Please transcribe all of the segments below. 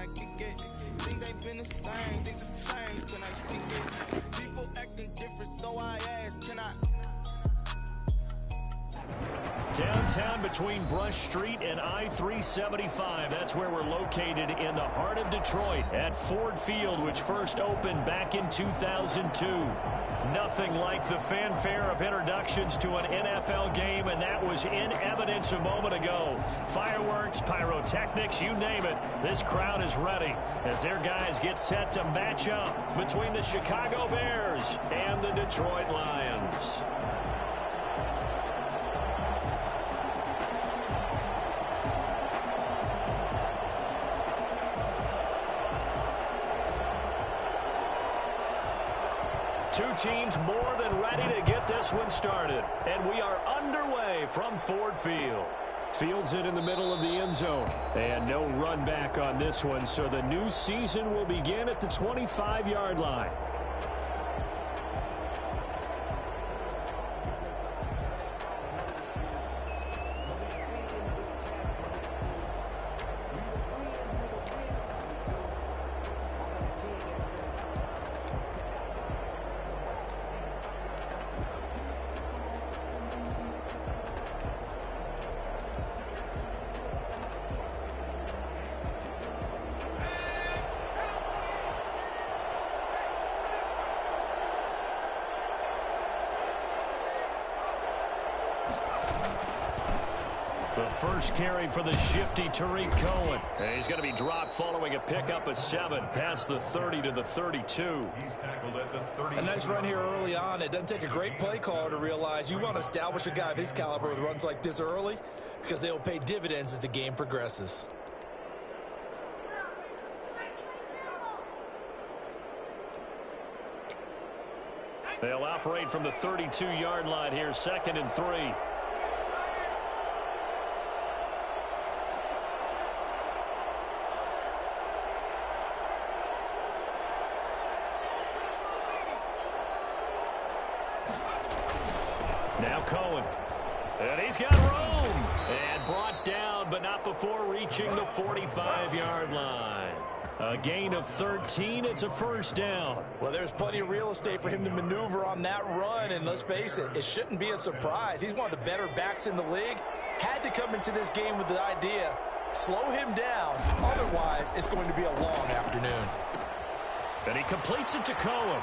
I kick it. Things ain't been the same, things have changed when I kick it. People acting different, so I ask, can I? Downtown between Brush Street and I-375. That's where we're located in the heart of Detroit at Ford Field, which first opened back in 2002. Nothing like the fanfare of introductions to an NFL game, and that was in evidence a moment ago. Fireworks, pyrotechnics, you name it. This crowd is ready as their guys get set to match up between the Chicago Bears and the Detroit Lions. Two teams more than ready to get this one started. And we are underway from Ford Field. Fields it in the middle of the end zone. And no run back on this one, so the new season will begin at the 25-yard line. The first carry for the shifty Tariq Cohen. And he's going to be dropped following a pickup of 7 past the 30 to the 32. He's tackled at the 30. A nice run here early on. It doesn't take a great play caller to realize you want to establish a guy of his caliber with runs like this early because they will pay dividends as the game progresses. They'll operate from the 32-yard line here, 2nd and 3. Now Cohen. And he's got room. And brought down, but not before reaching the 45-yard line. A gain of 13. It's a first down. Well, there's plenty of real estate for him to maneuver on that run. And let's face it, it shouldn't be a surprise. He's one of the better backs in the league. Had to come into this game with the idea, slow him down. Otherwise, it's going to be a long afternoon. And he completes it to Cohen.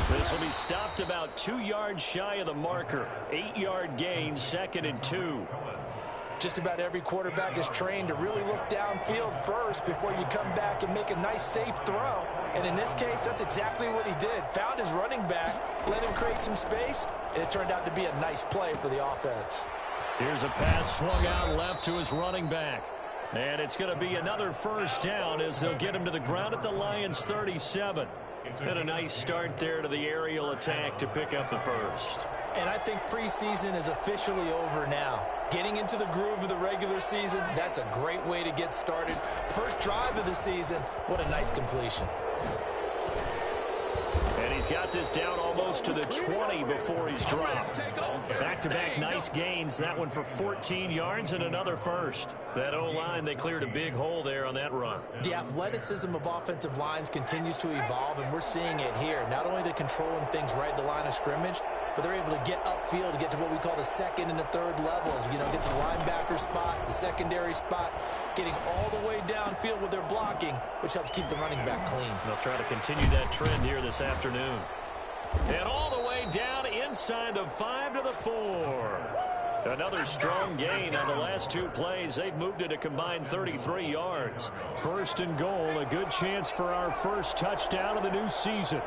This will be stopped about 2 yards shy of the marker. 8-yard gain, 2nd and 2. Just about every quarterback is trained to really look downfield first before you come back and make a nice, safe throw. And in this case, that's exactly what he did. Found his running back, let him create some space, and it turned out to be a nice play for the offense. Here's a pass swung out left to his running back. And it's going to be another first down as they'll get him to the ground at the Lions' 37. And a nice start there to the aerial attack to pick up the first. And I think preseason is officially over now. Getting into the groove of the regular season, that's a great way to get started. First drive of the season, what a nice completion. And he's got this down almost to the 20 before he's dropped. Back-to-back nice gains. That one for 14 yards and another first. That O-line, they cleared a big hole there on that run. The athleticism of offensive lines continues to evolve, and we're seeing it here. Not only are they controlling things right at the line of scrimmage, but they're able to get upfield to get to what we call the second and the third levels. You know, get to the linebacker spot, the secondary spot, getting all the way downfield with their blocking, which helps keep the running back clean. They'll try to continue that trend here this afternoon. And all the way down inside the 5 to the 4. Another strong gain on the last 2 plays. They've moved it a combined 33 yards. First and goal, a good chance for our first touchdown of the new season.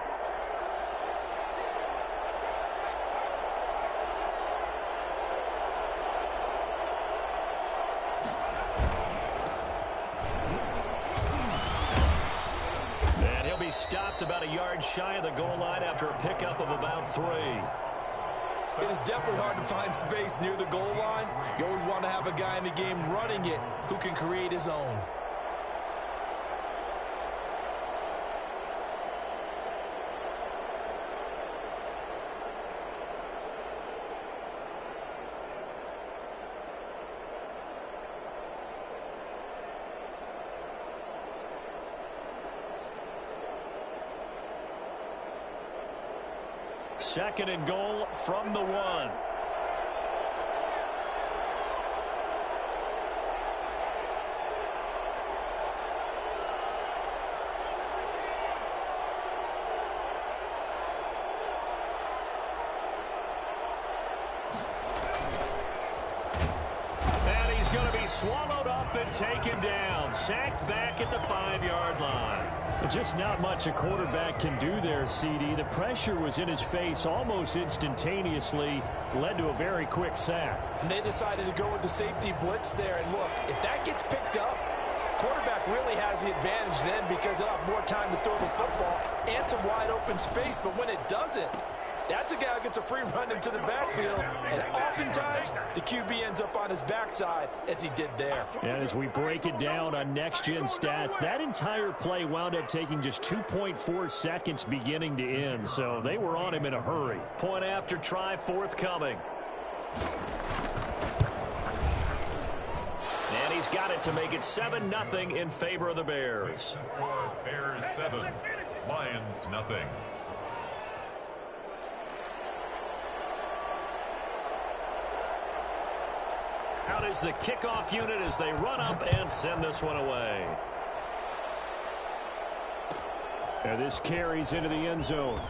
And he'll be stopped about a yard shy of the goal line after a pickup of about 3. It is definitely hard to find space near the goal line. You always want to have a guy in the game running it who can create his own. second and goal from the 1. Swallowed up and taken down. Sacked back at the 5-yard line. Just not much a quarterback can do there, CD. The pressure was in his face almost instantaneously. Led to a very quick sack. And they decided to go with the safety blitz there. And look, if that gets picked up, quarterback really has the advantage then because they'll have more time to throw the football and some wide open space. But when it doesn't, that's a guy who gets a free run into the backfield, and oftentimes the QB ends up on his backside as he did there. And as we break it down on next-gen stats, that entire play wound up taking just 2.4 seconds beginning to end, so they were on him in a hurry. Point after try forthcoming. And he's got it to make it 7-0 in favor of the Bears. Bears 7, Lions nothing. Out is the kickoff unit as they run up and send this one away. And this carries into the end zone.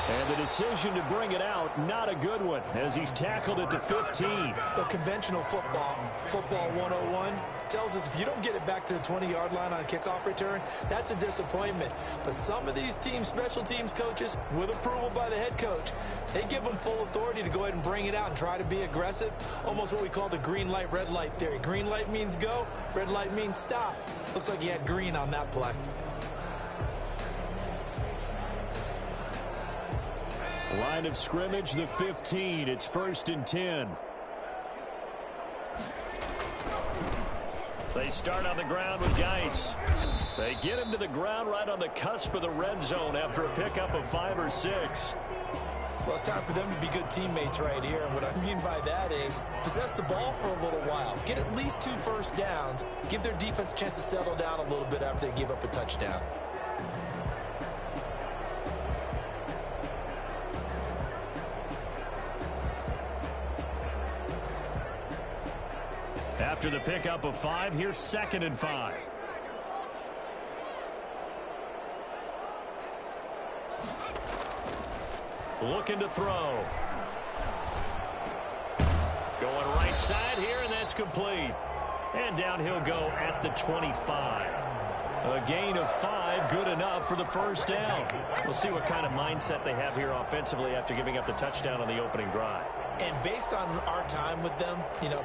And the decision to bring it out, not a good one, as he's tackled at the 15. The conventional football 101, tells us if you don't get it back to the 20-yard line on a kickoff return, that's a disappointment. But some of these teams, special teams coaches, with approval by the head coach, they give them full authority to go ahead and bring it out and try to be aggressive, almost what we call the green light, red light theory. Green light means go, red light means stop. Looks like he had green on that play. Line of scrimmage, the 15. It's 1st and 10. They start on the ground with Geis. They get him to the ground right on the cusp of the red zone after a pickup of 5 or 6. Well, it's time for them to be good teammates right here. And what I mean by that is possess the ball for a little while. Get at least 2 first downs. Give their defense a chance to settle down a little bit after they give up a touchdown. After the pickup of 5, here's 2nd and 5. Looking to throw. Going right side here, and that's complete. And down he'll go at the 25. A gain of 5, good enough for the first down. We'll see what kind of mindset they have here offensively after giving up the touchdown on the opening drive. And based on our time with them,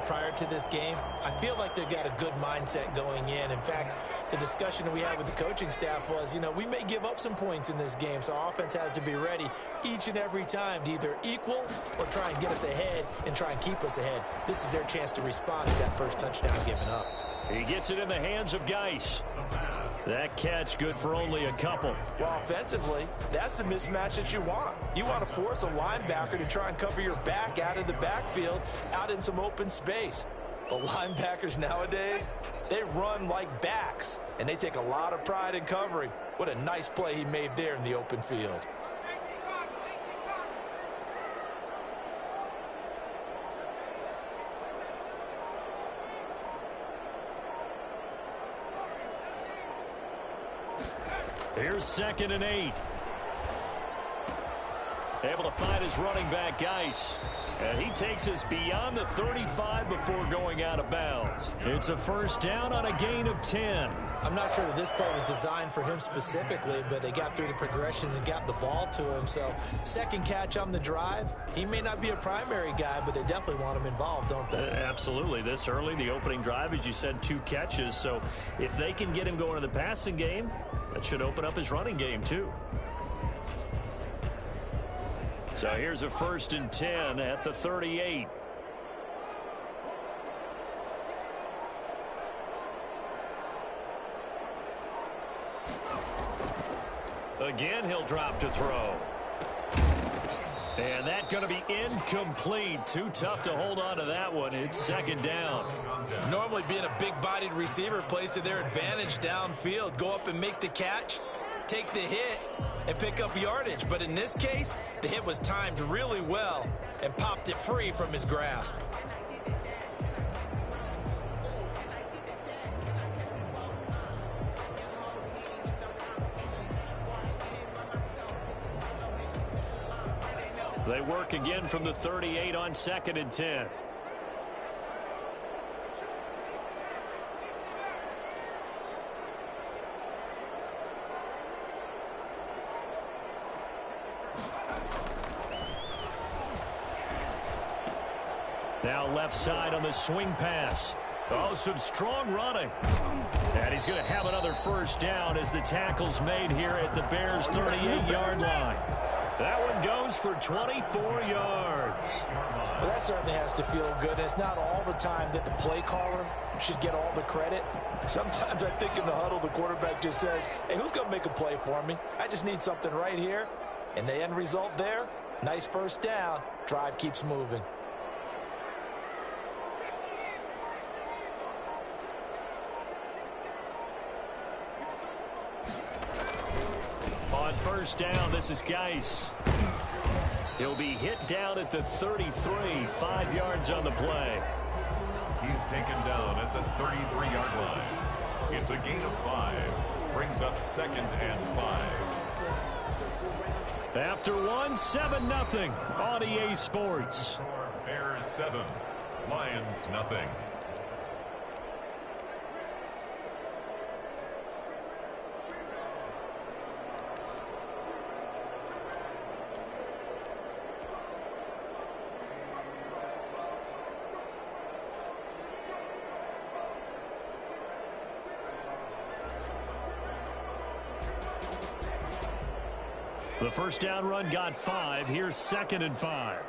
prior to this game, I feel like they've got a good mindset going in. In fact, the discussion that we had with the coaching staff was, we may give up some points in this game, so our offense has to be ready each and every time to either equal or try and get us ahead and try and keep us ahead. This is their chance to respond to that first touchdown given up. He gets it in the hands of Geis. That catch good for only a couple. Well, offensively, that's the mismatch that you want. You want to force a linebacker to try and cover your back out of the backfield, out in some open space. The linebackers nowadays, they run like backs, and they take a lot of pride in covering. What a nice play he made there in the open field. Here's 2nd and 8. Able to find his running back, Geis. And he takes us beyond the 35 before going out of bounds. It's a first down on a gain of 10. I'm not sure that this play was designed for him specifically, but they got through the progressions and got the ball to him. So, second catch on the drive. He may not be a primary guy, but they definitely want him involved, don't they? Absolutely. This early, the opening drive, as you said, 2 catches. So, if they can get him going to the passing game, that should open up his running game, too. So, here's a 1st and 10 at the 38. Again, he'll drop to throw. And that's going to be incomplete. Too tough to hold on to that one. It's 2nd down. Normally being a big-bodied receiver plays to their advantage downfield. Go up and make the catch. take the hit and pick up yardage. But in this case, the hit was timed really well and popped it free from his grasp. They work again from the 38 on 2nd and 10. Now left side on the swing pass. Oh, some strong running. And he's going to have another first down as the tackle's made here at the Bears' 38-yard line. That one goes for 24 yards. Well, that certainly has to feel good. It's not all the time that the play caller should get all the credit. Sometimes I think in the huddle, the quarterback just says, hey, who's going to make a play for me? I just need something right here. And the end result there, nice first down. Drive keeps moving. On first down, this is Geis. He'll be hit down at the 33, 5 yards on the play. He's taken down at the 33-yard line. It's a gain of 5. Brings up 2nd and 5. After one, 7-0 on EA Sports. Bears 7, Lions nothing. The first down run got 5. Here's 2nd and 5.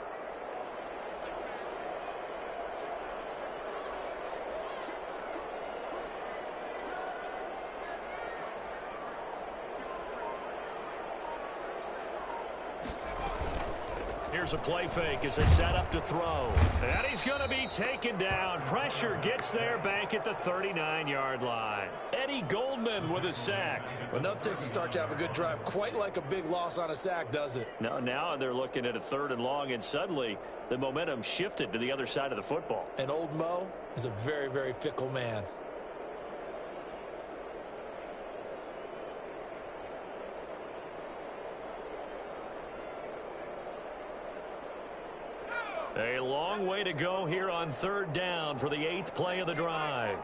Here's a play fake as they set up to throw. And he's going to be taken down. Pressure gets there back at the 39-yard line. Eddie Goldman with a sack. Enough takes to start to have a good drive. Quite like a big loss on a sack, does it? Now they're looking at a 3rd and long, and suddenly the momentum shifted to the other side of the football. And old Mo is a very, very fickle man. A long way to go here on 3rd down for the 8th play of the drive.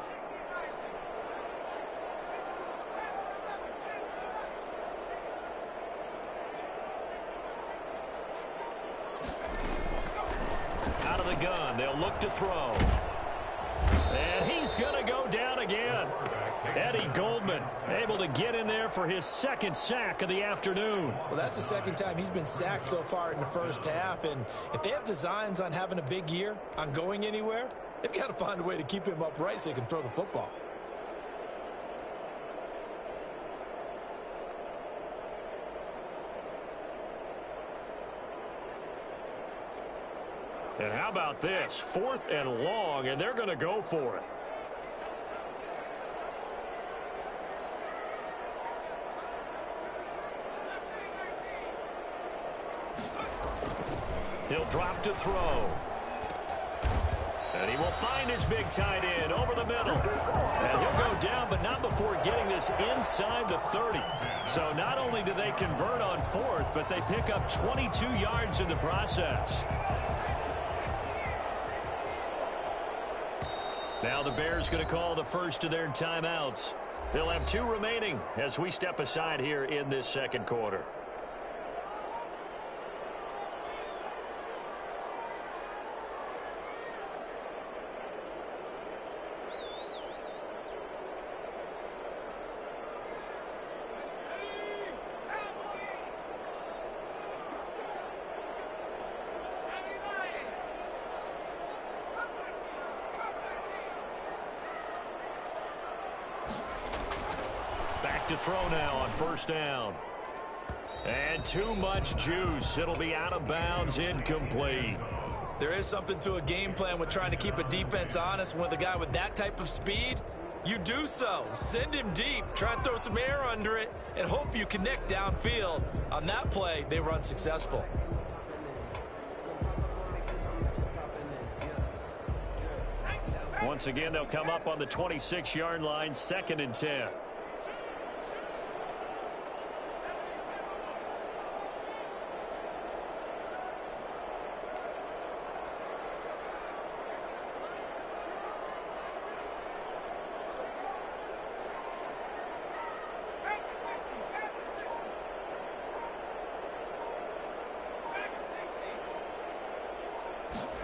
Out of the gun, they'll look to throw. And he's going to go down again. Eddie Goldman able to get in there for his 2nd sack of the afternoon. Well, that's the 2nd time he's been sacked so far in the first half. And if they have designs on having a big year, on going anywhere, they've got to find a way to keep him upright so he can throw the football. And how about this? 4th and long, and they're going to go for it. He'll drop to throw. And he will find his big tight end over the middle. And he'll go down, but not before getting this inside the 30. So not only do they convert on 4th, but they pick up 22 yards in the process. Now the Bears going to call the first of their timeouts. They'll have 2 remaining as we step aside here in this 2nd quarter. Back to throw now on first down. And too much juice. It'll be out of bounds, incomplete. There is something to a game plan with trying to keep a defense honest with a guy with that type of speed. You do so. Send him deep. Try and throw some air under it and hope you connect downfield. On that play, they were unsuccessful. Once again, they'll come up on the 26-yard line, 2nd and 10.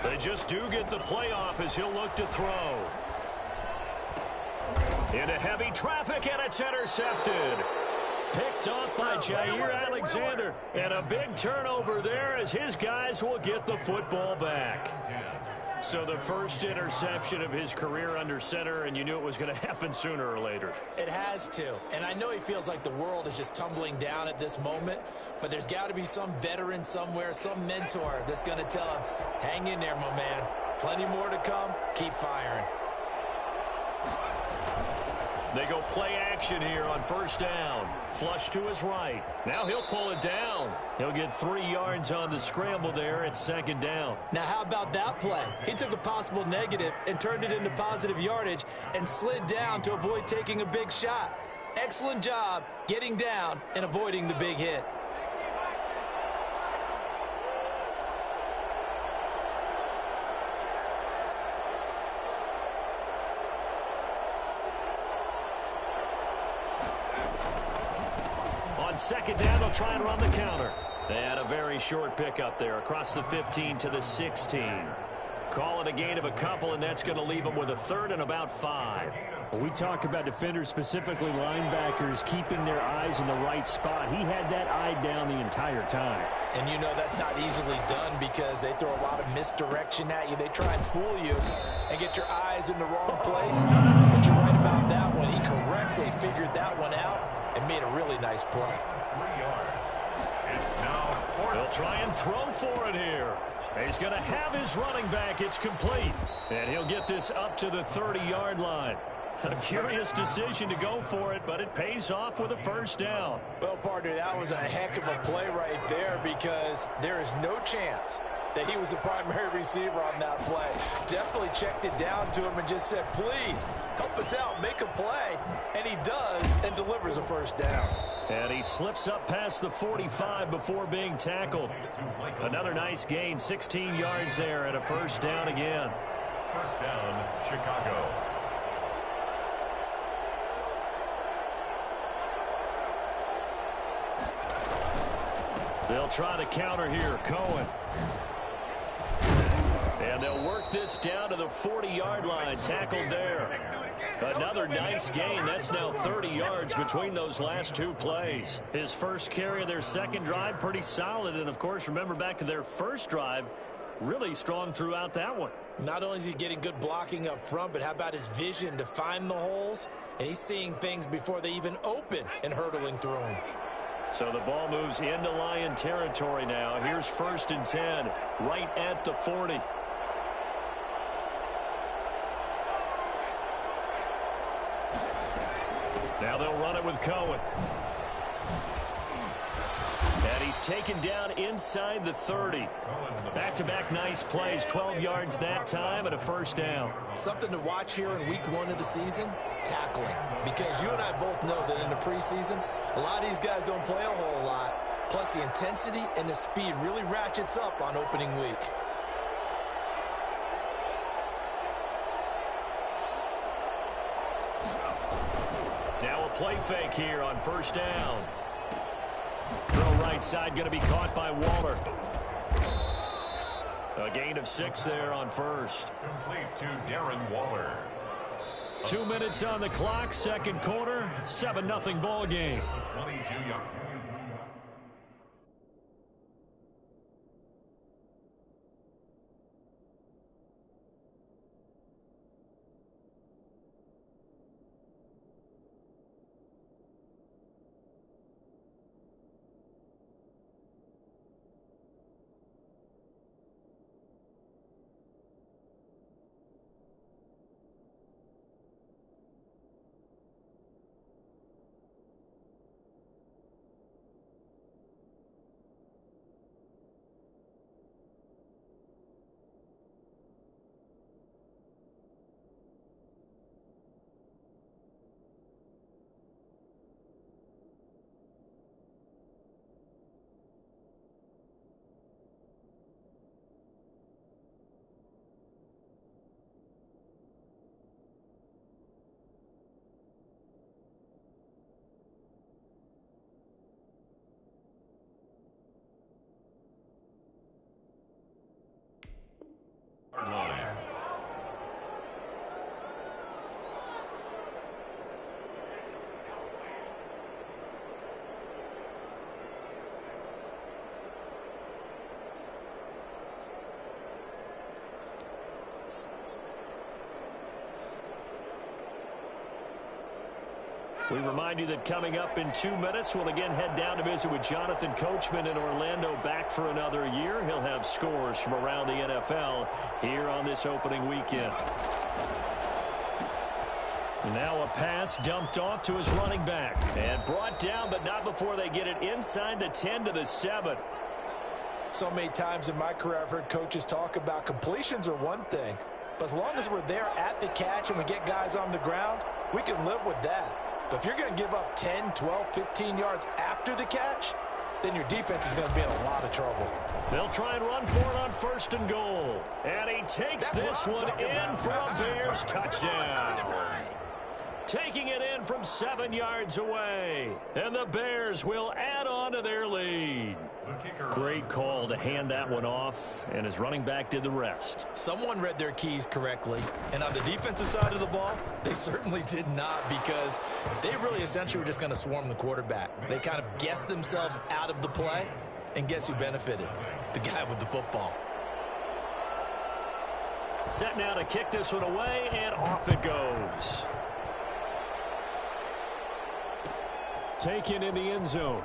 They just do get the playoff as he'll look to throw. Into heavy traffic, and it's intercepted. Picked off by Jair Alexander. And a big turnover there as his guys will get the football back. So the first interception of his career under center, and you knew it was going to happen sooner or later. It has to. And I know he feels like the world is just tumbling down at this moment, but there's got to be some veteran somewhere, some mentor that's going to tell him, hang in there, my man. Plenty more to come. Keep firing. They go play action here on first down. Flush to his right. Now he'll pull it down. He'll get 3 yards on the scramble there at 2nd down. Now how about that play? He took a possible negative and turned it into positive yardage and slid down to avoid taking a big shot. Excellent job getting down and avoiding the big hit. On 2nd down, they'll try and run the counter. They had a very short pickup there across the 15 to the 16. Call it a gain of a couple, and that's going to leave them with a 3rd and about 5. Well, we talk about defenders, specifically linebackers, keeping their eyes in the right spot. He had that eye down the entire time. And you know that's not easily done because they throw a lot of misdirection at you. They try and fool you and get your eyes in the wrong place. But you're right about that one. He correctly figured that one out and made a really nice play. 3 yards. It's now 4th. He'll try and throw for it here. He's going to have his running back. It's complete. And he'll get this up to the 30-yard line. A curious decision to go for it, but it pays off with a 1st down. Well, partner, that was a heck of a play right there because there is no chance that he was the primary receiver on that play. Definitely checked it down to him and just said, please, help us out, make a play. And he does and delivers a 1st down. And he slips up past the 45 before being tackled. Another nice gain, 16 yards there and a 1st down again. 1st down, Chicago. They'll try to counter here. Cohen. And they'll work this down to the 40-yard line. Tackled there. Another nice gain. That's now 30 yards between those last 2 plays. His first carry of their 2nd drive, pretty solid. And, of course, remember back to their 1st drive, really strong throughout that one. Not only is he getting good blocking up front, but how about his vision to find the holes? And he's seeing things before they even open and hurdling through them. So the ball moves into Lion territory now. Here's 1st and 10, right at the 40. Now they'll run it with Cohen. And he's taken down inside the 30. Back-to-back nice plays, 12 yards that time and a 1st down. Something to watch here in week 1 of the season, tackling. Because you and I both know that in the preseason, a lot of these guys don't play a whole lot. Plus the intensity and the speed really ratchets up on opening week. Now a play fake here on 1st down. Throw right side going to be caught by Waller. A gain of 6 there on 1st. Complete to Darren Waller. 2 minutes on the clock, 2nd quarter, 7-0 ball game. 22 yards. We remind you that coming up in 2 minutes, we'll again head down to visit with Jonathan Coachman in Orlando, back for another year. He'll have scores from around the NFL here on this opening weekend. Now a pass dumped off to his running back. And brought down, but not before they get it inside the 10 to the 7. So many times in my career, I've heard coaches talk about completions are one thing. But as long as we're there at the catch and we get guys on the ground, we can live with that. But if you're going to give up 10, 12, 15 yards after the catch, then your defense is going to be in a lot of trouble. They'll try and run for it on 1st and goal. And he takes this one in for a Bears touchdown. Taking it in from 7 yards away. And the Bears will add on to their lead. Great call to hand that one off, and his running back did the rest. Someone read their keys correctly, and on the defensive side of the ball, they certainly did not, because they really essentially were just going to swarm the quarterback. They kind of guessed themselves out of the play, and guess who benefited? The guy with the football. Set now to kick this one away, and off it goes. Taken in the end zone.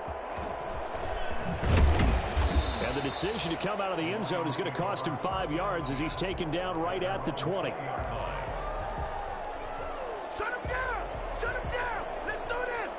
And the decision to come out of the end zone is going to cost him 5 yards as he's taken down right at the 20. Shut him down! Shut him down! Let's do this!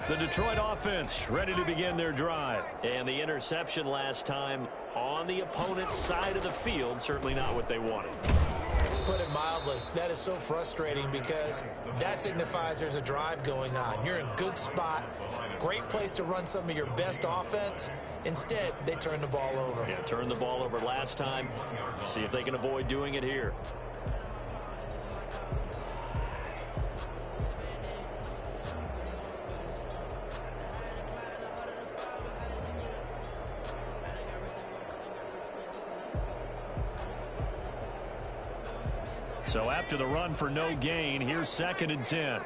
The Detroit offense ready to begin their drive. And the interception last time on the opponent's side of the field, certainly not what they wanted. Put it mildly, that is so frustrating, because that signifies there's a drive going on. You're in a good spot, great place to run some of your best offense. Instead, they turn the ball over. Yeah, turned the ball over last time. See if they can avoid doing it here. So after the run for no gain, here's 2nd and 10.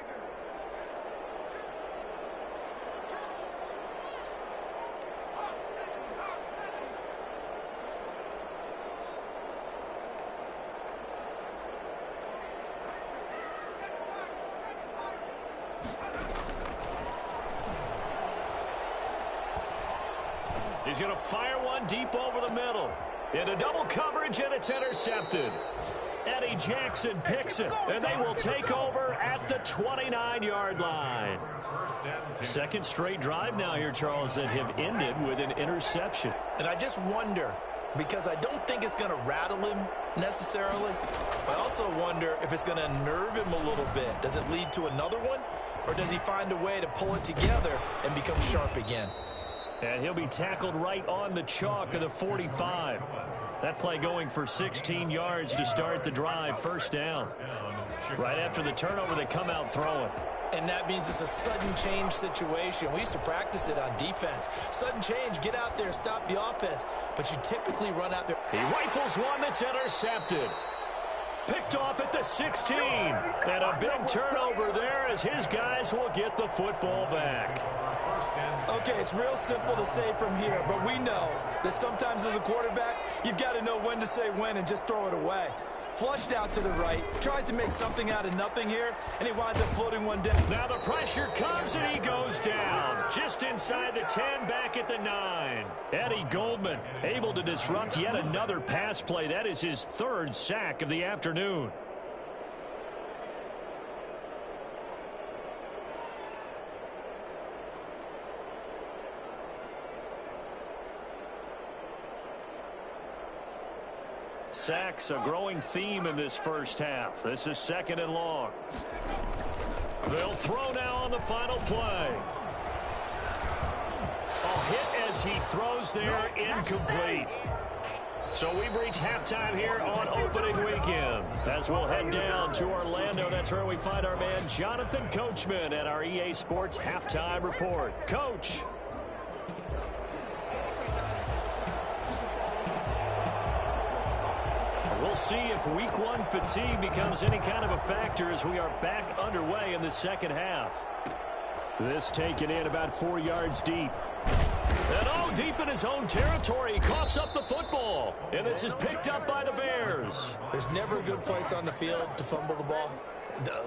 He's going to fire one deep over the middle. Into double coverage, and it's intercepted. Eddie Jackson picks it, and they will take over at the 29-yard line. Second straight drive now here, Charles, that have ended with an interception. And I just wonder, because I don't think it's going to rattle him necessarily, but I also wonder if it's going to nerve him a little bit. Does it lead to another one, or does he find a way to pull it together and become sharp again? And he'll be tackled right on the chalk of the 45. That play going for 16 yards to start the drive. 1st down. Right after the turnover, they come out throwing. And that means it's a sudden change situation. We used to practice it on defense. Sudden change, get out there, stop the offense. But you typically run out there. He rifles one that's intercepted. Picked off at the 16. And a big turnover there as his guys will get the football back. Okay, it's real simple to say from here, but we know that sometimes as a quarterback, you've got to know when to say when and just throw it away. Flushed out to the right, tries to make something out of nothing here, and he winds up floating one down. Now the pressure comes, and he goes down. Just inside the 10, back at the 9. Eddie Goldman able to disrupt yet another pass play. That is his 3rd sack of the afternoon. Sacks, a growing theme in this first half. This is 2nd and long. They'll throw now on the final play. A hit as he throws there, incomplete. So we've reached halftime here on opening weekend. As we'll head down to Orlando, that's where we find our man Jonathan Coachman at our EA Sports Halftime Report. Coach. We'll we'll see if week one fatigue becomes any kind of a factor as we are back underway in the second half. This taken in about 4 yards deep. And deep in his own territory, he coughs up the football. And this is picked up by the Bears. There's never a good place on the field to fumble the ball.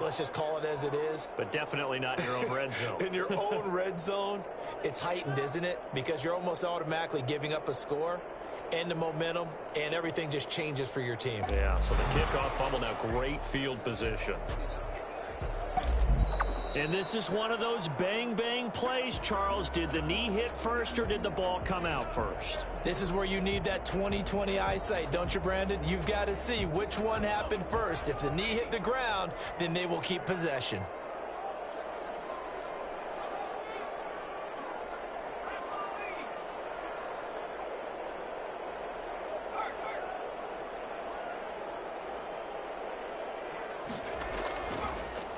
Let's just call it as it is. But definitely not in your own red zone. In your own red zone, it's heightened, isn't it? Because you're almost automatically giving up a score and the momentum, and everything just changes for your team. Yeah, so the kickoff fumble, now great field position. And this is one of those bang-bang plays, Charles. Did the knee hit first or did the ball come out first? This is where you need that 20/20 eyesight, don't you, Brandon? You've got to see which one happened first. If the knee hit the ground, then they will keep possession.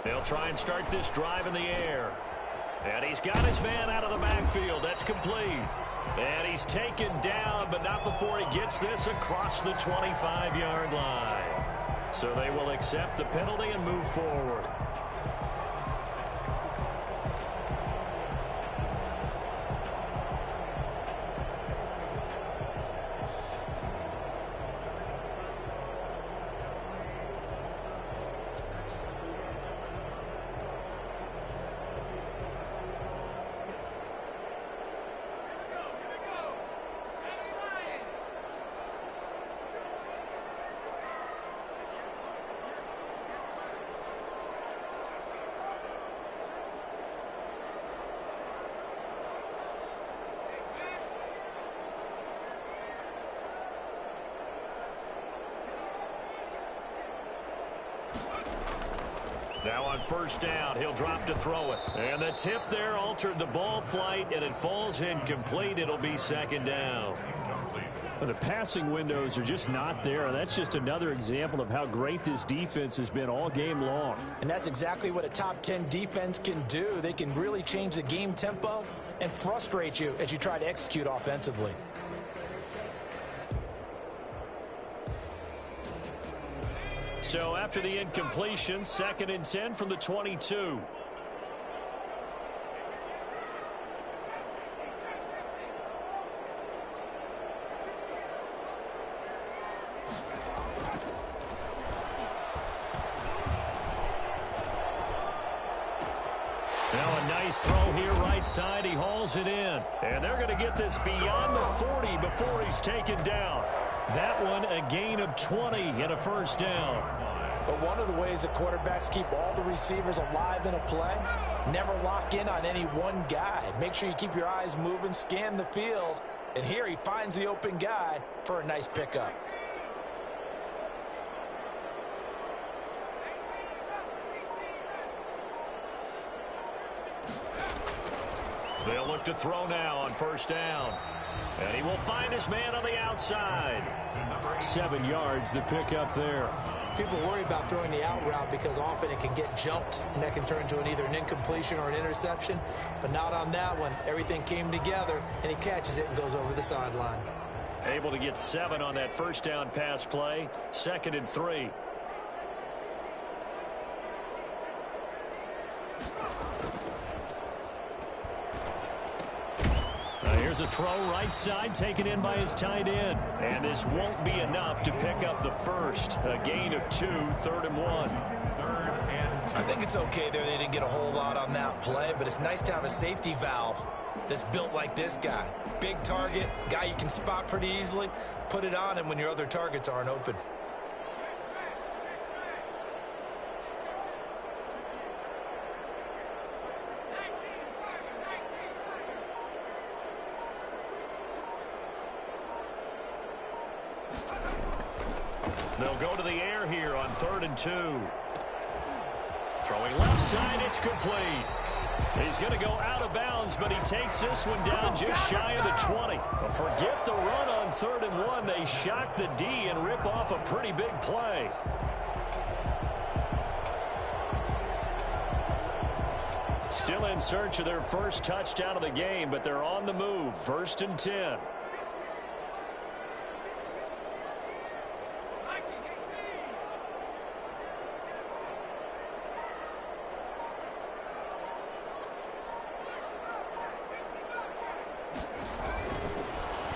They'll try and start this drive in the air. And he's got his man out of the backfield. That's complete. And he's taken down, but not before he gets this across the 25-yard line. So they will accept the penalty and move forward. Now on first down, he'll drop to throw it. And the tip there altered the ball flight, and it falls incomplete. It'll be second down. Well, the passing windows are just not there. That's just another example of how great this defense has been all game long. And that's exactly what a top 10 defense can do. They can really change the game tempo and frustrate you as you try to execute offensively. So after the incompletion, 2nd and 10 from the 22. Now a nice throw here right side. He hauls it in. And they're going to get this beyond the 40 before he's taken down. That one a gain of 20 and a first down. But one of the ways that quarterbacks keep all the receivers alive in a play, never lock in on any one guy. Make sure you keep your eyes moving, scan the field. And here he finds the open guy for a nice pickup. They'll look to throw now on first down. And he will find his man on the outside. 7 yards, the pickup there. People worry about throwing the out route because often it can get jumped, and that can turn into either an incompletion or an interception. But not on that one. Everything came together, and he catches it and goes over the sideline. Able to get 7 on that first down pass play. 2nd and 3. Here's a throw right side, taken in by his tight end. And this won't be enough to pick up the first. A gain of 2, 3rd and 1. I think it's okay there. They didn't get a whole lot on that play, but it's nice to have a safety valve that's built like this guy. Big target, guy you can spot pretty easily. Put it on him when your other targets aren't open. They'll go to the air here on 3rd and 2. Throwing left side, it's complete. He's going to go out of bounds, but he takes this one down just shy of the 20. But forget the run on 3rd and 1. They shock the D and rip off a pretty big play. Still in search of their first touchdown of the game, but they're on the move. 1st and 10.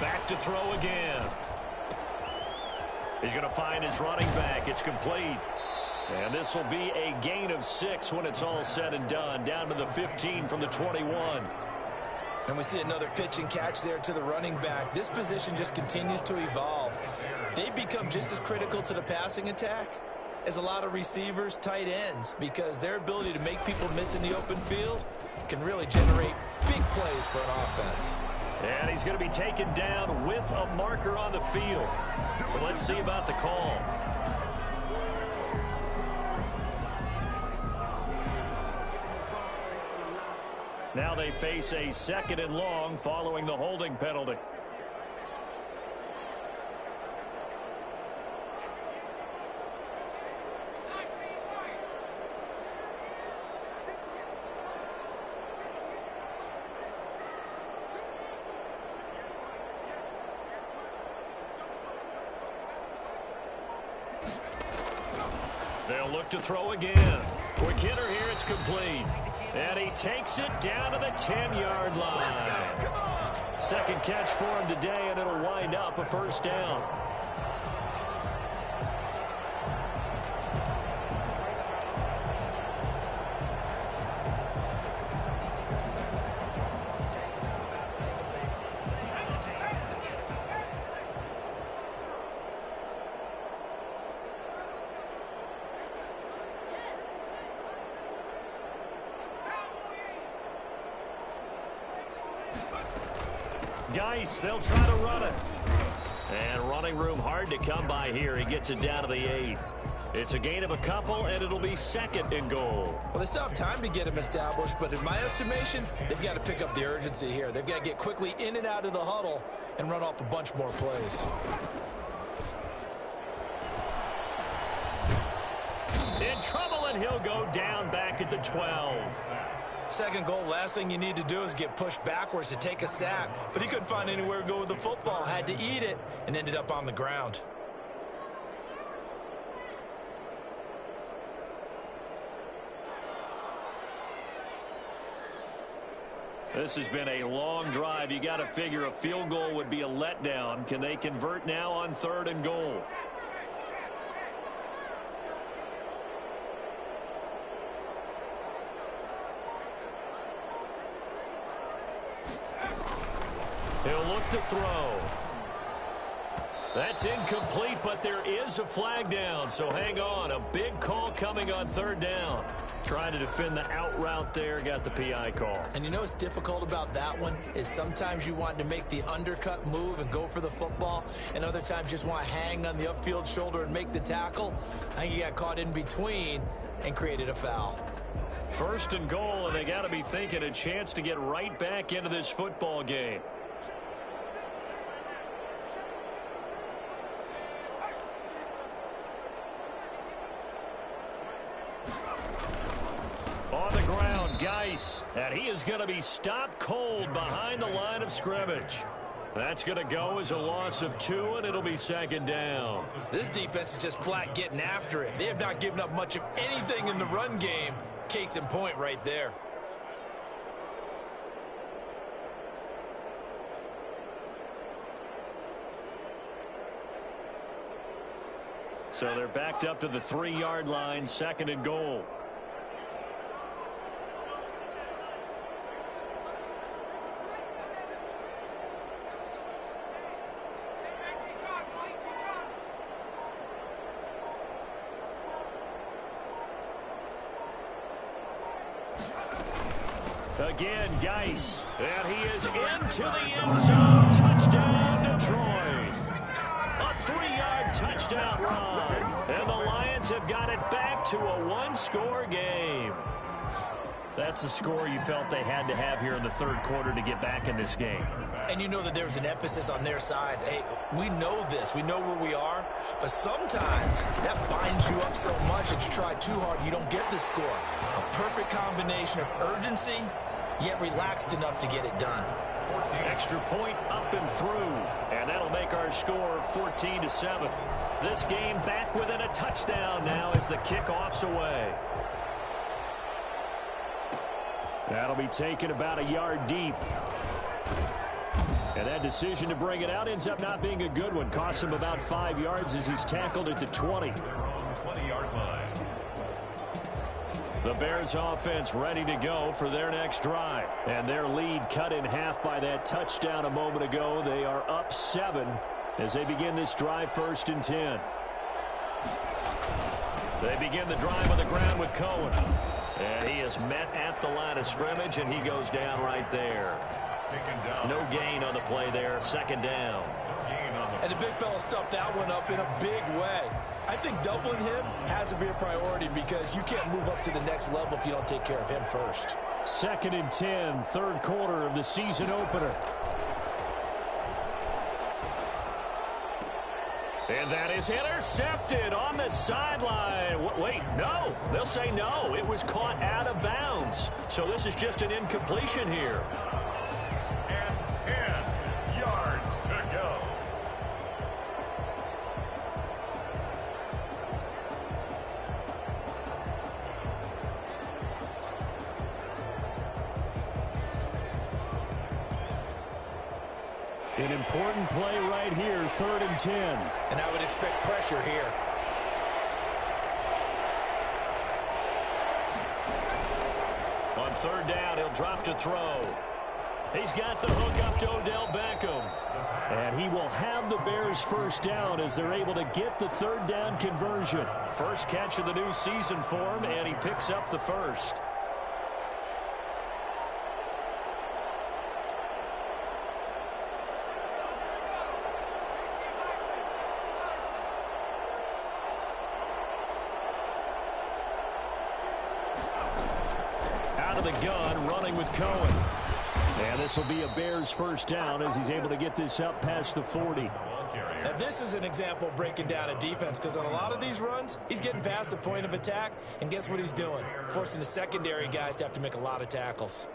Back to throw again. He's going to find his running back. It's complete. And this will be a gain of 6 when it's all said and done. Down to the 15 from the 21. And we see another pitch and catch there to the running back. This position just continues to evolve. They become just as critical to the passing attack as a lot of receivers, tight ends, because their ability to make people miss in the open field can really generate big plays for an offense. And he's going to be taken down with a marker on the field. So let's see about the call. Now they face a 2nd and long following the holding penalty. They'll look to throw again. Quick hitter here, it's complete. And he takes it down to the 10-yard line. Second catch for him today, and it'll wind up a first down. Geis, they'll try to run it. And running room hard to come by here. He gets it down to the 8. It's a gain of a couple, and it'll be 2nd and goal. Well, they still have time to get him established, but in my estimation, they've got to pick up the urgency here. They've got to get quickly in and out of the huddle and run off a bunch more plays. In trouble, and he'll go down back at the 12. 2nd goal, last thing you need to do is get pushed backwards to take a sack. But he couldn't find anywhere to go with the football, had to eat it, and ended up on the ground. This has been a long drive. You got to figure a field goal would be a letdown. Can they convert now on 3rd and goal? He'll look to throw. That's incomplete, but there is a flag down, so hang on. A big call coming on 3rd down. Trying to defend the out route there, got the PI call. And you know what's difficult about that one is sometimes you want to make the undercut move and go for the football, and other times just want to hang on the upfield shoulder and make the tackle. I think he got caught in between and created a foul. 1st and goal, and they got to be thinking a chance to get right back into this football game. On the ground, Geis, and he is going to be stopped cold behind the line of scrimmage. That's going to go as a loss of 2, and it'll be 2nd down. This defense is just flat getting after it. They have not given up much of anything in the run game. Case in point right there. So they're backed up to the 3-yard line, 2nd and goal. Again, Geis, and he is into the end zone. Touchdown, Detroit. A 3-yard touchdown run, and the Lions have got it back to a 1-score game. That's a score you felt they had to have here in the 3rd quarter to get back in this game. And you know that there's an emphasis on their side. Hey, we know this. We know where we are. But sometimes that binds you up so much that you try too hard, you don't get the score. A perfect combination of urgency, yet relaxed enough to get it done. Extra point up and through. And that'll make our score 14-7. This game back within a touchdown now as the kickoff's away. That'll be taken about a yard deep. And that decision to bring it out ends up not being a good one. Costs him about 5 yards as he's tackled at the 20. 20-yard line. The Bears offense ready to go for their next drive. And their lead cut in half by that touchdown a moment ago. They are up 7 as they begin this drive, 1st and 10. They begin the drive on the ground with Cohen. And he is met at the line of scrimmage, and he goes down right there. No gain on the play there, 2nd down. And the big fella stuffed that one up in a big way. I think doubling him has to be a priority because you can't move up to the next level if you don't take care of him first. 2nd and 10, 3rd quarter of the season opener. And that is intercepted on the sideline. Wait, no. They'll say no. It was caught out of bounds. So this is just an incompletion here. And 10 yards to go. An important play right here, 3rd and 10. And I would expect pressure here. On 3rd down, he'll drop to throw. He's got the hook up to Odell Beckham. And he will have the Bears 1st down as they're able to get the 3rd down conversion. First catch of the new season for him, and he picks up the 1st. The gun running with Cohen. And this will be a Bears 1st down as he's able to get this up past the 40. Now this is an example of breaking down a defense because on a lot of these runs, he's getting past the point of attack, and guess what he's doing? Forcing the secondary guys to have to make a lot of tackles.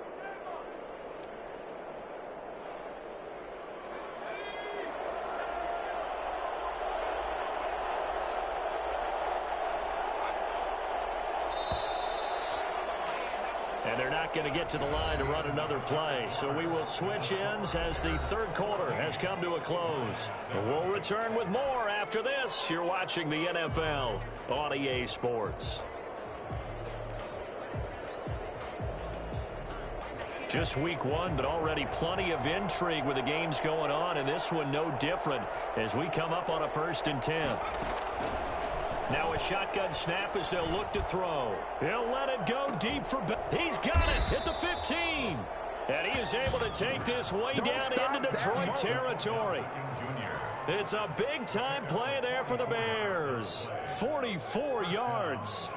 And they're not going to get to the line to run another play. So we will switch ends as the 3rd quarter has come to a close. We'll return with more after this. You're watching the NFL on EA Sports. Just week 1, but already plenty of intrigue with the games going on. And this one no different as we come up on a 1st and 10. Now a shotgun snap as they'll look to throw. He'll let it go deep for... He's got it at the 15. And he is able to take this way down into Detroit territory. It's a big-time play there for the Bears. 44 yards.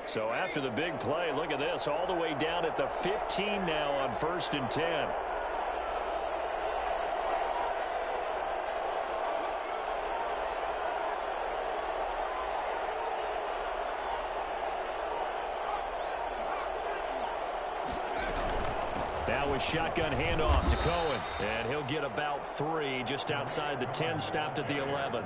So after the big play, look at this, all the way down at the 15 now on 1st and 10. Now a shotgun handoff to Cohen, and he'll get about 3 just outside the 10, stopped at the 11.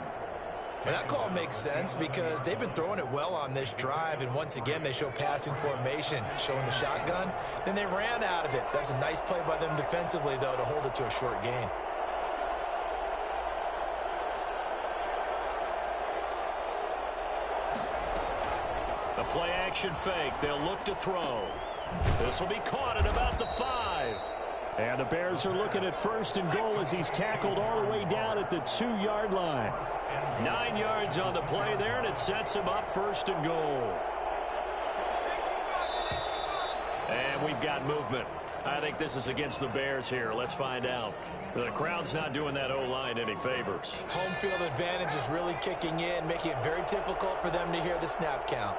And that call makes sense because they've been throwing it well on this drive, and once again they show passing formation, showing the shotgun. Then they ran out of it. That's a nice play by them defensively, though, to hold it to a short gain. The play action fake. They'll look to throw. This will be caught at about the 5. And the Bears are looking at 1st and goal as he's tackled all the way down at the 2-yard line. 9 yards on the play there, and it sets him up 1st and goal. And we've got movement. I think this is against the Bears here. Let's find out. The crowd's not doing that O-line any favors. Home field advantage is really kicking in, making it very difficult for them to hear the snap count.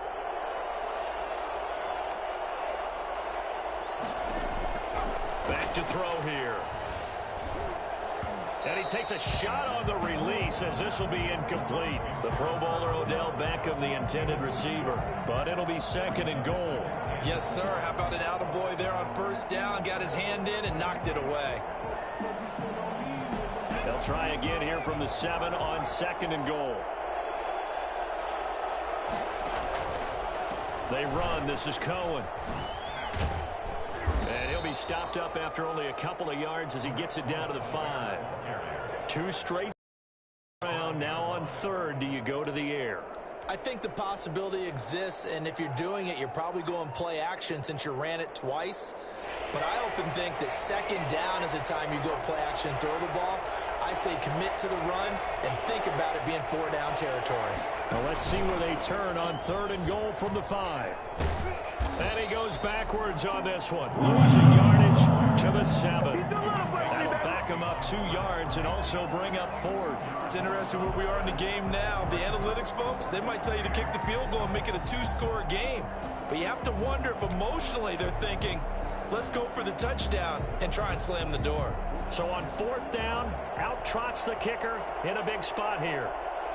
Back to throw here. And he takes a shot on the release as this will be incomplete. The Pro Bowler Odell Beckham, the intended receiver. But it'll be 2nd and goal. Yes, sir. How about an attaboy there on 1st down? Got his hand in and knocked it away. They'll try again here from the 7 on 2nd and goal. They run. This is Cohen. And he'll be stopped up after only a couple of yards as he gets it down to the 5. 2 straight round. Now on 3rd, do you go to the air? I think the possibility exists, and if you're doing it, you're probably going play action since you ran it twice. But I often think that 2nd down is the time you go play action and throw the ball. I say commit to the run and think about it being 4-down territory. Well, let's see where they turn on 3rd and goal from the 5. And he goes backwards on this one. Losing yardage to the 7. That'll back him up 2 yards and also bring up 4th. It's interesting where we are in the game now. The analytics folks, they might tell you to kick the field goal and make it a 2-score game. But you have to wonder if emotionally they're thinking, let's go for the touchdown and try and slam the door. So on 4th down, out trots the kicker in a big spot here.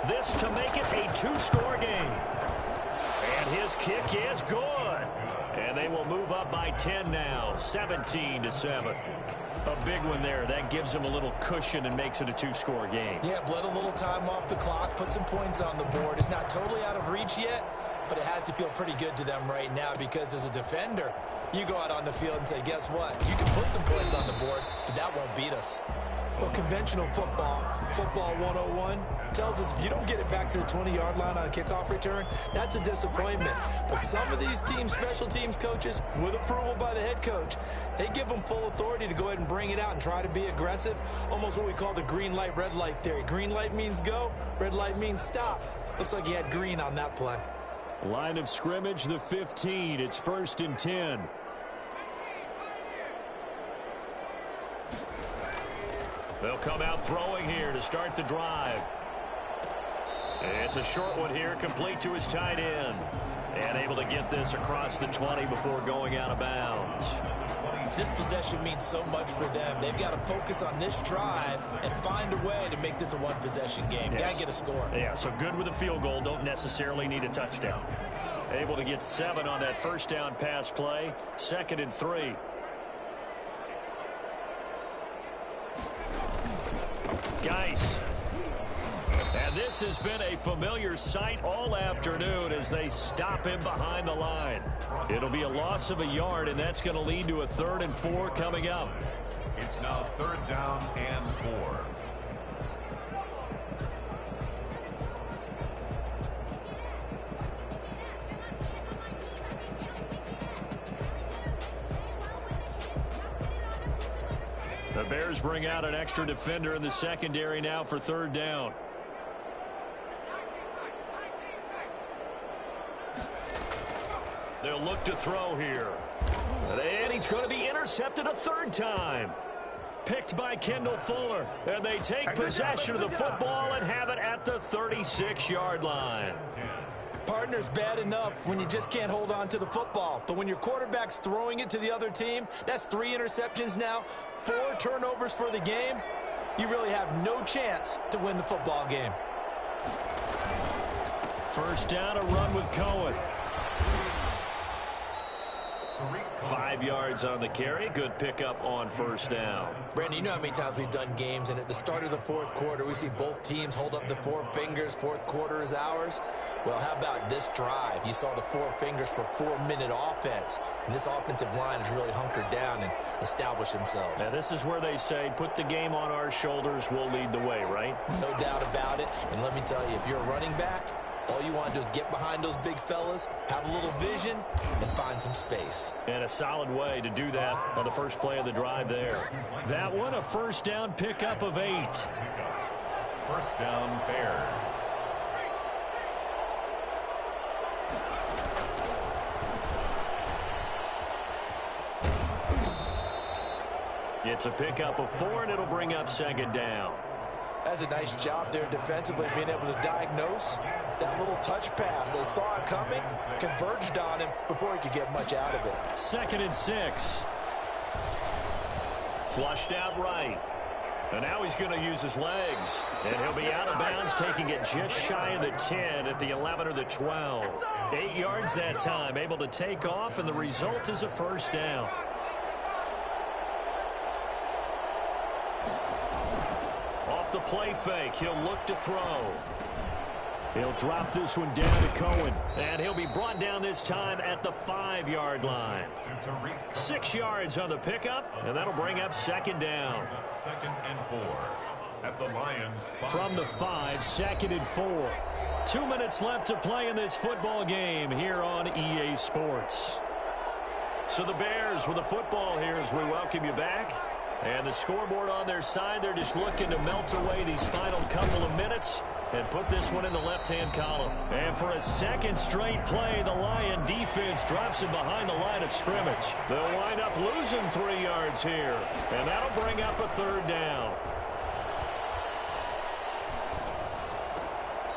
This to make it a 2-score game. And his kick is good. And they will move up by 10 now, 17-7. A big one there. That gives them a little cushion and makes it a 2-score game. Yeah, bled a little time off the clock, put some points on the board. It's not totally out of reach yet, but it has to feel pretty good to them right now because as a defender, you go out on the field and say, guess what? You can put some points on the board, but that won't beat us. Well, conventional football 101, tells us if you don't get it back to the 20-yard line on a kickoff return, that's a disappointment. But some of these teams, special teams coaches, with approval by the head coach, they give them full authority to go ahead and bring it out and try to be aggressive, almost what we call the green light, red light theory. Green light means go, red light means stop. Looks like he had green on that play. Line of scrimmage, the 15. It's 1st and 10. They'll come out throwing here to start the drive. It's a short one here, complete to his tight end. And able to get this across the 20 before going out of bounds. This possession means so much for them. They've got to focus on this drive and find a way to make this a one-possession game. Yes. Got to get a score. Yeah, so good with a field goal. Don't necessarily need a touchdown. Able to get 7 on that 1st down pass play. 2nd and 3. Geis. And this has been a familiar sight all afternoon as they stop him behind the line. It'll be a loss of a yard, and that's going to lead to a 3rd and 4 coming up. It's now 3rd down and 4. The Bears bring out an extra defender in the secondary now for 3rd down. They'll look to throw here. And he's going to be intercepted a 3rd time. Picked by Kendall Fuller. And they take possession of the football and have it at the 36-yard line. Partner's bad enough when you just can't hold on to the football. But when your quarterback's throwing it to the other team, that's 3 interceptions now, 4 turnovers for the game. You really have no chance to win the football game. 1st down, a run with Cohen. 5 yards on the carry. Good pickup on 1st down. Brandon, you know how many times we've done games, and at the start of the 4th quarter, we see both teams hold up the 4 fingers. 4th quarter is ours. Well, how about this drive? You saw the 4 fingers for 4-minute offense, and this offensive line has really hunkered down and established themselves. Now, this is where they say, put the game on our shoulders, we'll lead the way, right? No doubt about it, and let me tell you, if you're a running back, all you want to do is get behind those big fellas, have a little vision, and find some space. And a solid way to do that on the first play of the drive there. That one, a 1st down pickup of 8. 1st down, Bears. It's a pickup of 4, and it'll bring up 2nd down. That's a nice job there defensively, being able to diagnose that little touch pass. They saw it coming, converged on him before he could get much out of it. 2nd and 6. Flushed out right. And now he's going to use his legs. And he'll be out of bounds, taking it just shy of the 10 at the 11 or the 12. 8 yards that time, able to take off, and the result is a 1st down. Off the play fake, he'll look to throw. He'll drop this one down to Cohen, and he'll be brought down this time at the 5-yard line. 6 yards on the pickup, and that'll bring up second down. Second and 4 at the Lions. From the 5, second and 4. 2 minutes left to play in this football game here on EA Sports. So the Bears with the football here as we welcome you back. And the scoreboard on their side, they're just looking to melt away these final couple of minutes and put this one in the left-hand column. And for a second straight play, the Lion defense drops it behind the line of scrimmage. They'll wind up losing 3 yards here, and that'll bring up a third down.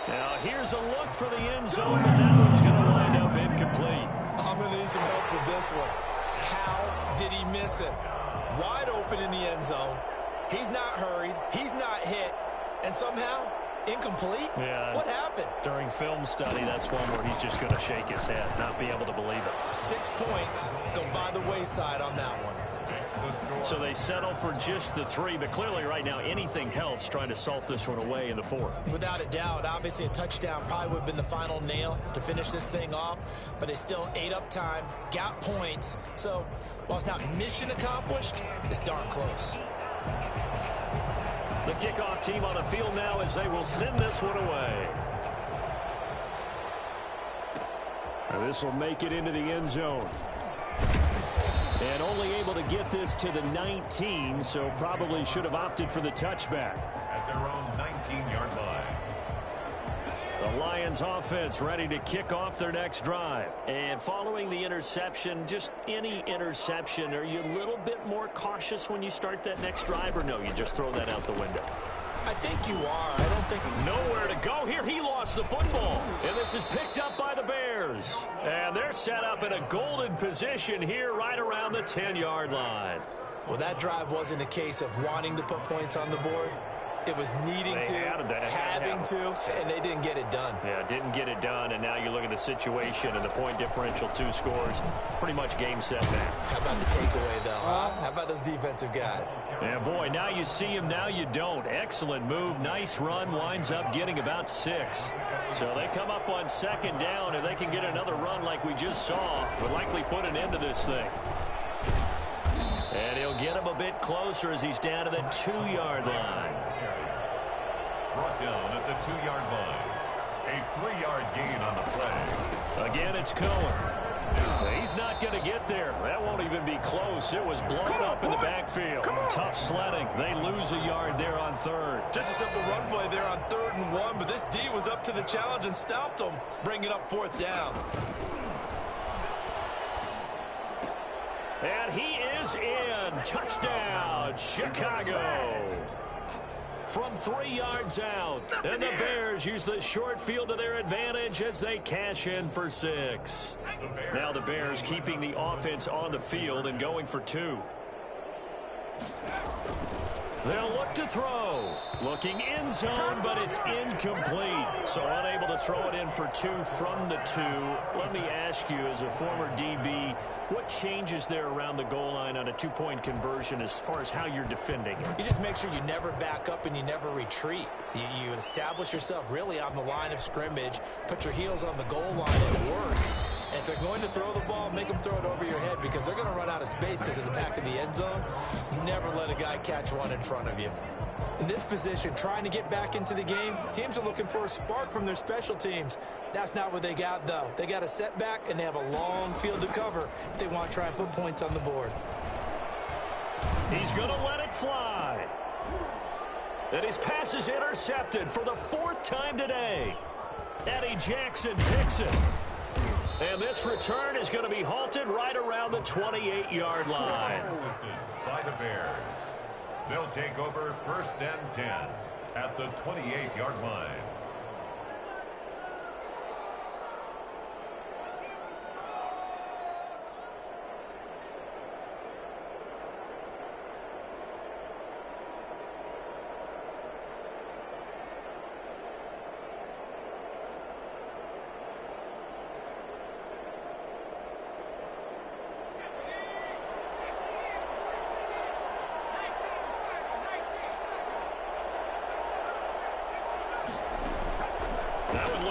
Now, here's a look for the end zone, but that one's going to wind up incomplete. I'm going to need some help with this one. How did he miss it? Wide open in the end zone. He's not hurried. He's not hit. And somehow, incomplete? Yeah. What happened? During film study, that's one where he's just going to shake his head, not be able to believe it. 6 points go by the wayside on that one. So they settle for just the 3, but clearly right now anything helps trying to salt this one away in the 4th. Without a doubt, obviously a touchdown probably would have been the final nail to finish this thing off, but they still ate up time, got points. So while it's not mission accomplished, it's darn close. The kickoff team on the field now as they will send this one away. And this will make it into the end zone. And only able to get this to the 19, so probably should have opted for the touchback. At their own 19-yard line. The Lions offense ready to kick off their next drive. And following the interception, just any interception, are you a little bit more cautious when you start that next drive, or no, you just throw that out the window? I think you are. I don't think... Nowhere to go here. He lost the football. And this is picked up by the Bears. And they're set up in a golden position here right around the 10-yard line. Well, that drive wasn't a case of wanting to put points on the board. It was needing to, having to, and they didn't get it done. Yeah, didn't get it done, and now you look at the situation and the point differential, 2 scores, pretty much game, set, match. How about the takeaway, though, huh? How about those defensive guys? Yeah, boy, now you see him, now you don't. Excellent move, nice run, winds up getting about 6. So they come up on second down, and they can get another run like we just saw, would likely put an end to this thing. And he'll get him a bit closer as he's down to the 2-yard line. Brought down at the 2-yard line. A 3-yard gain on the play. Again, it's Cohen. He's not going to get there. That won't even be close. It was blown up in the backfield. Tough sledding. They lose a yard there on 3rd. Just a simple run play there on 3rd and 1, but this D was up to the challenge and stopped them, bringing up 4th down. And he is in. Touchdown, Chicago. From 3 yards out. And the Bears use the short field to their advantage as they cash in for 6. Now the Bears keeping the offense on the field and going for 2. They'll look to throw. Looking end zone, but it's incomplete. So unable to throw it in for 2 from the 2. Let me ask you, as a former DB, what changes there around the goal line on a 2-point conversion as far as how you're defending it? You just make sure you never back up and you never retreat. You establish yourself really on the line of scrimmage, put your heels on the goal line at worst. And if they're going to throw the ball, make them throw it over your head because they're going to run out of space because of the back of the end zone. Never let a guy catch one in front of you. In this position, trying to get back into the game, teams are looking for a spark from their special teams. That's not what they got, though. They got a setback, and they have a long field to cover if they want to try and put points on the board. He's going to let it fly. And his pass is intercepted for the 4th time today. Eddie Jackson picks it. And this return is going to be halted right around the 28-yard line. By the Bears. They'll take over 1st and 10 at the 28-yard line.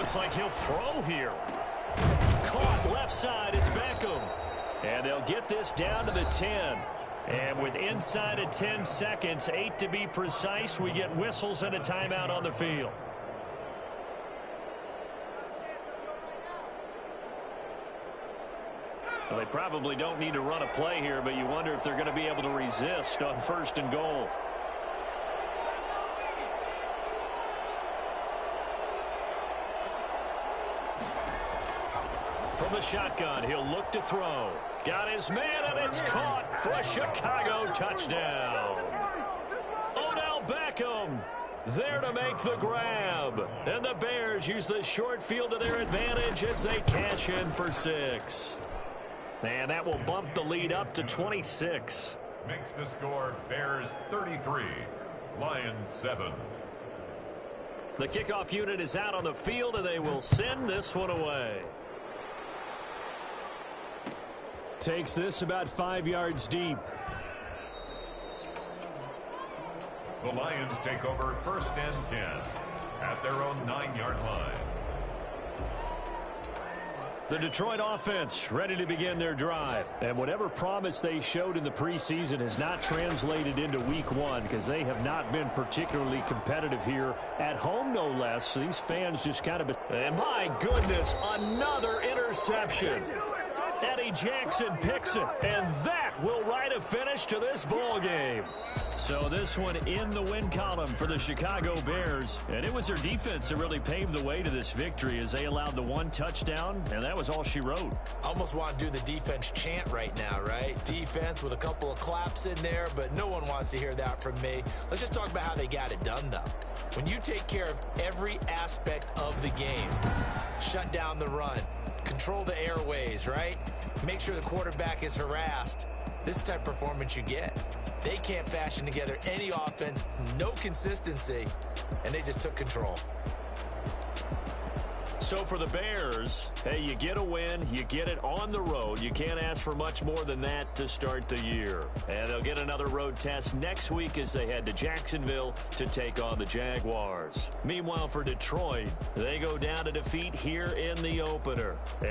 Looks like he'll throw here. Caught left side. It's Beckham. And they'll get this down to the 10. And with inside of 10 seconds, 8 to be precise, we get whistles and a timeout on the field. Well, they probably don't need to run a play here, but you wonder if they're going to be able to resist on 1st and goal. From the shotgun, he'll look to throw. Got his man, and it's caught for a Chicago touchdown. Odell Beckham there to make the grab. And the Bears use the short field to their advantage as they cash in for 6. And that will bump the lead up to 26. Makes the score Bears 33, Lions 7. The kickoff unit is out on the field, and they will send this one away. Takes this about 5 yards deep. The Lions take over 1st and 10 at their own 9-yard line. The Detroit offense ready to begin their drive. And whatever promise they showed in the preseason has not translated into week 1 because they have not been particularly competitive here at home, no less. These fans just kind of... And my goodness, another interception. Eddie Jackson picks it, and that will write a finish to this ball game. So this one in the win column for the Chicago Bears, and it was their defense that really paved the way to this victory as they allowed the 1 touchdown, and that was all she wrote. Almost want to do the defense chant right now, right? Defense with a couple of claps in there, but no one wants to hear that from me. Let's just talk about how they got it done, though. When you take care of every aspect of the game, shut down the run, control the airways, right? Make sure the quarterback is harassed. This is the type of performance you get. They can't fashion together any offense, no consistency, and they just took control. So for the Bears, hey, you get a win, you get it on the road. You can't ask for much more than that to start the year. And they'll get another road test next week as they head to Jacksonville to take on the Jaguars. Meanwhile, for Detroit, they go down to defeat here in the opener.